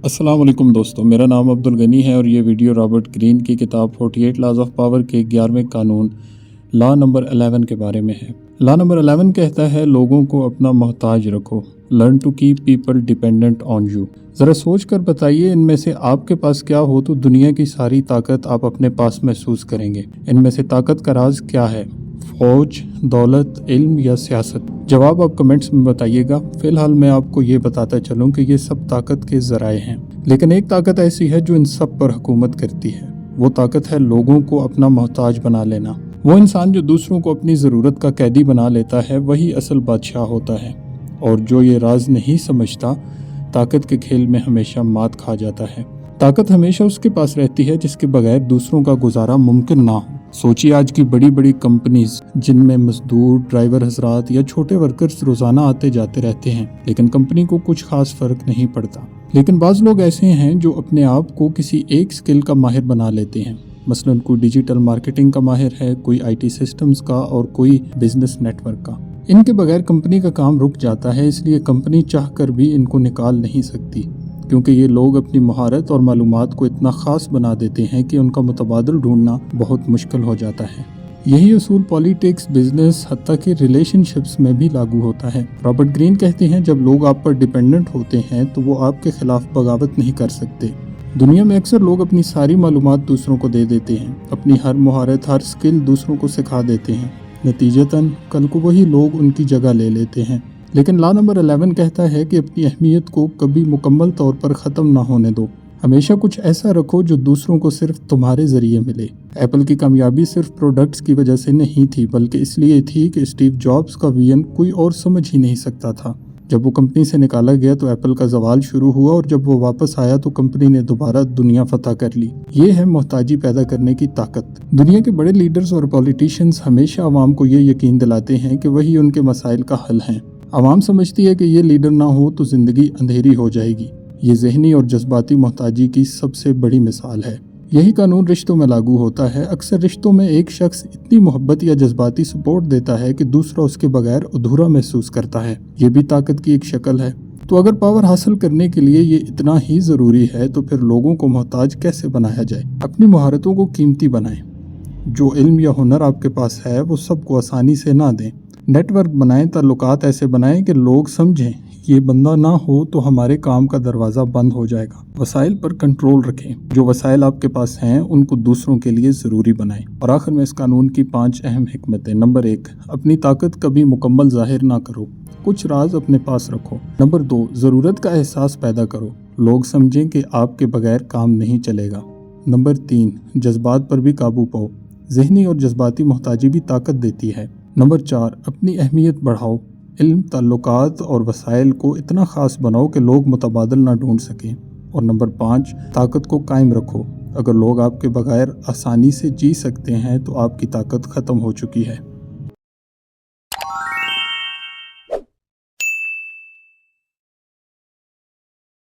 अस्सलाम वालेकुम दोस्तों, मेरा नाम अब्दुल गनी है और ये वीडियो रॉबर्ट ग्रीन की किताब 48 लॉज ऑफ पावर के 11वें कानून लॉ नंबर 11 के बारे में है। लॉ नंबर 11 कहता है, लोगों को अपना मोहताज रखो, learn to keep people dependent on you. ज़रा सोच कर बताइए, इनमें से आपके पास क्या हो तो दुनिया की सारी ताकत आप अपने पास महसूस करेंगे। इनमें से ताकत का राज क्या है? फौज, दौलत, इल्म या सियासत? जवाब आप कमेंट्स में बताइएगा। फिलहाल मैं आपको ये बताता चलूँ कि ये सब ताकत के ज़राए हैं, लेकिन एक ताकत ऐसी है जो इन सब पर हुकूमत करती है। वो ताकत है लोगों को अपना मोहताज बना लेना। वो इंसान जो दूसरों को अपनी ज़रूरत का कैदी बना लेता है, वही असल बादशाह होता है। और जो ये राज नहीं समझता, ताकत के खेल में हमेशा मात खा जाता है। ताकत हमेशा उसके पास रहती है जिसके बगैर दूसरों का गुजारा मुमकिन ना हो। सोचिए, आज की बड़ी बड़ी कंपनीज जिनमें मजदूर, ड्राइवर हजरात या छोटे वर्कर्स रोजाना आते जाते रहते हैं, लेकिन कंपनी को कुछ खास फर्क नहीं पड़ता। लेकिन बाज लोग ऐसे हैं जो अपने आप को किसी एक स्किल का माहिर बना लेते हैं। मसलन कोई डिजिटल मार्केटिंग का माहिर है, कोई IT सिस्टम्स का और कोई बिजनेस नेटवर्क का। इनके बगैर कंपनी का काम रुक जाता है, इसलिए कंपनी चाहकर भी इनको निकाल नहीं सकती, क्योंकि ये लोग अपनी महारत और मालूमात को इतना ख़ास बना देते हैं कि उनका मुतबादिल ढूंढना बहुत मुश्किल हो जाता है। यही उसूल पॉलिटिक्स, बिजनेस, हत्ता कि रिलेशनशिप्स में भी लागू होता है। रॉबर्ट ग्रीन कहते हैं, जब लोग आप पर डिपेंडेंट होते हैं तो वो आपके खिलाफ बगावत नहीं कर सकते। दुनिया में अक्सर लोग अपनी सारी मालूमात दूसरों को दे देते हैं, अपनी हर महारत, हर स्किल दूसरों को सिखा देते हैं। नतीजतन कल को वही लोग उनकी जगह ले लेते हैं। लेकिन लॉ नंबर 11 कहता है कि अपनी अहमियत को कभी मुकम्मल तौर पर ख़त्म ना होने दो। हमेशा कुछ ऐसा रखो जो दूसरों को सिर्फ तुम्हारे ज़रिए मिले। एप्पल की कामयाबी सिर्फ प्रोडक्ट्स की वजह से नहीं थी, बल्कि इसलिए थी कि स्टीव जॉब्स का विजन कोई और समझ ही नहीं सकता था। जब वो कंपनी से निकाला गया तो एप्पल का जवाल शुरू हुआ, और जब वो वापस आया तो कंपनी ने दोबारा दुनिया फतह कर ली। ये है मोहताजी पैदा करने की ताकत। दुनिया के बड़े लीडर्स और पॉलिटिशियंस हमेशा आवाम को ये यकीन दिलाते हैं कि वही उनके मसाइल का हल हैं। आवाम समझती है कि ये लीडर ना हो तो ज़िंदगी अंधेरी हो जाएगी। ये ज़हनी और जज्बाती मोहताजी की सबसे बड़ी मिसाल है। यही कानून रिश्तों में लागू होता है। अक्सर रिश्तों में एक शख्स इतनी मोहब्बत या जज्बाती सपोर्ट देता है कि दूसरा उसके बगैर अधूरा महसूस करता है। ये भी ताकत की एक शक्ल है। तो अगर पावर हासिल करने के लिए ये इतना ही ज़रूरी है, तो फिर लोगों को मोहताज कैसे बनाया जाए? अपनी महारतों को कीमती बनाएं। जो इल्म या हुनर आपके पास है वो सबको आसानी से ना दें। नेटवर्क बनाएं, ताल्लुकात ऐसे बनाएं कि लोग समझें ये बंदा ना हो तो हमारे काम का दरवाज़ा बंद हो जाएगा। वसाइल पर कंट्रोल रखें। जो वसाइल आपके पास हैं उनको दूसरों के लिए ज़रूरी बनाएं। और आखिर में इस कानून की 5 अहम हिकमतें। नंबर 1, अपनी ताकत कभी मुकम्मल जाहिर ना करो, कुछ राज अपने पास रखो। नंबर 2, ज़रूरत का एहसास पैदा करो, लोग समझें कि आपके बगैर काम नहीं चलेगा। नंबर 3, जज्बात पर भी काबू पाओ, ज़हनी और जज्बाती मोहताजी भी ताकत देती है। नंबर 4, अपनी अहमियत बढ़ाओ, इल्म, ताल्लुकात और वसाइल को इतना ख़ास बनाओ कि लोग मुतबादिल ना ढूंढ सकें। और नंबर 5, ताकत को कायम रखो। अगर लोग आपके बगैर आसानी से जी सकते हैं तो आपकी ताकत ख़त्म हो चुकी है।